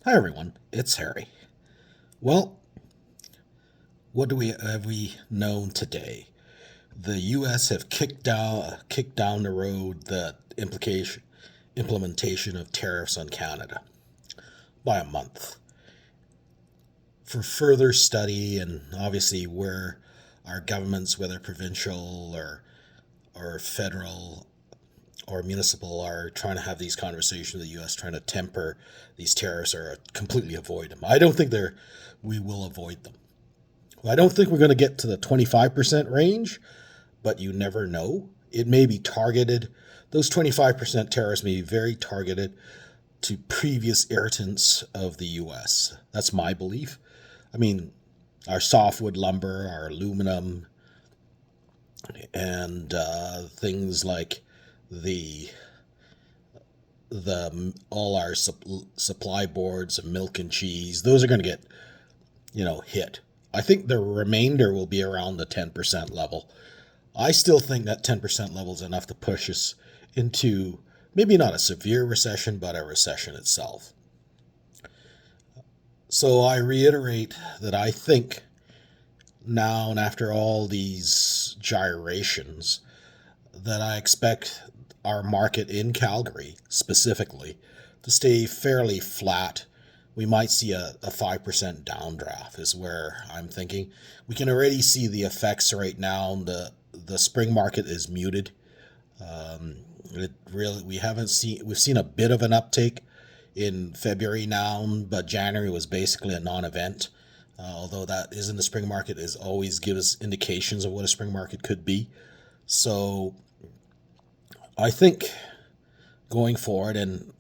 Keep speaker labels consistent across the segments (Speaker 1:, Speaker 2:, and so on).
Speaker 1: Hi everyone, it's Harry. Well, what do we have we known today? The U.S. have kicked down the road the implication implementation of tariffs on Canada by a month for further study, and obviously where our governments, whether provincial or federal or municipal, are trying to have these conversations with the U.S. trying to temper these tariffs or completely avoid them. I don't think we will avoid them. I don't think we're going to get to the 25% range, but you never know. It may be targeted. Those 25% tariffs may be very targeted to previous irritants of the U.S. That's my belief. I mean, our softwood lumber, our aluminum, and things like the all our supply boards of milk and cheese. Those are going to get hit. I think the remainder will be around the 10% level. I still think that 10% level is enough to push us into maybe not a severe recession, but a recession itself. So I reiterate that I think now, and after all these gyrations, that I expect our market in Calgary specifically to stay fairly flat. We might see a 5% downdraft, is where I'm thinking. We can already see the effects right now. The spring market is muted. It really we've seen a bit of an uptake in February now, but January was basically a non-event. Although that is in the spring market, is always gives indications of what a spring market could be. So I think going forward, and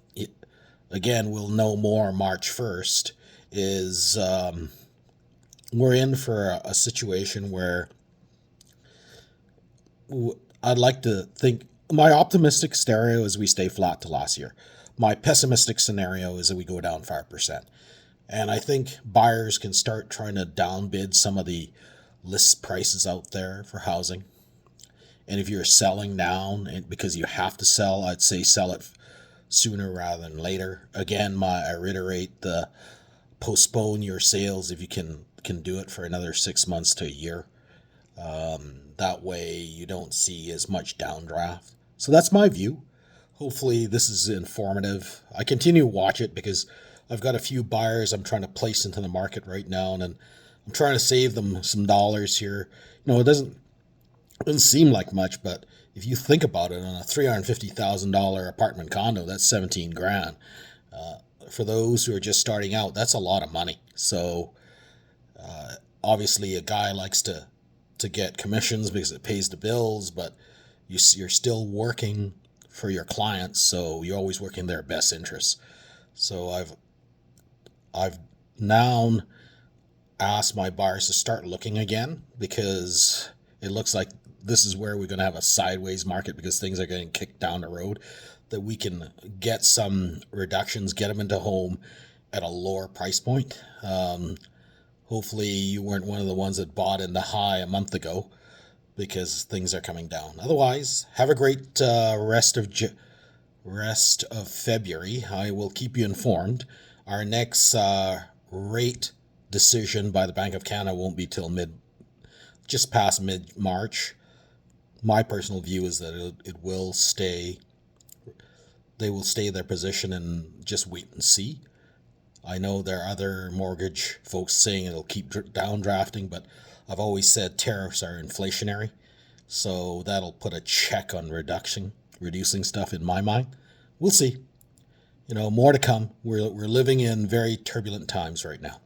Speaker 1: again, we'll know more March 1st, is we're in for a situation where I'd like to think my optimistic scenario is we stay flat to last year. My pessimistic scenario is that we go down 5%. And I think buyers can start trying to downbid some of the list prices out there for housing. And if you're selling down because you have to sell, I'd say sell it sooner rather than later. Again, I reiterate the postpone your sales if you can do it for another 6 months to a year. That way you don't see as much downdraft. So that's my view. Hopefully this is informative. I continue to watch it because I've got a few buyers I'm trying to place into the market right now, and I'm trying to save them some dollars here. It doesn't seem like much, but if you think about it, on a $350,000 apartment condo, that's 17 grand. For those who are just starting out, that's a lot of money. So obviously, a guy likes to get commissions because it pays the bills, but you're still working for your clients, so you're always working in their best interests. So I've now asked my buyers to start looking again, because it looks like this is where we're going to have a sideways market because things are getting kicked down the road, that we can get some reductions, get them into home at a lower price point. Hopefully you weren't one of the ones that bought in the high a month ago, because things are coming down. Otherwise, have a great rest of February. I will keep you informed. Our next rate decision by the Bank of Canada won't be till just past mid March. My personal view is that it will stay. They will stay their position and just wait and see. I know there are other mortgage folks saying it'll keep downdrafting, but I've always said tariffs are inflationary, so that'll put a check on reducing stuff in my mind. We'll see. More to come. We're living in very turbulent times right now.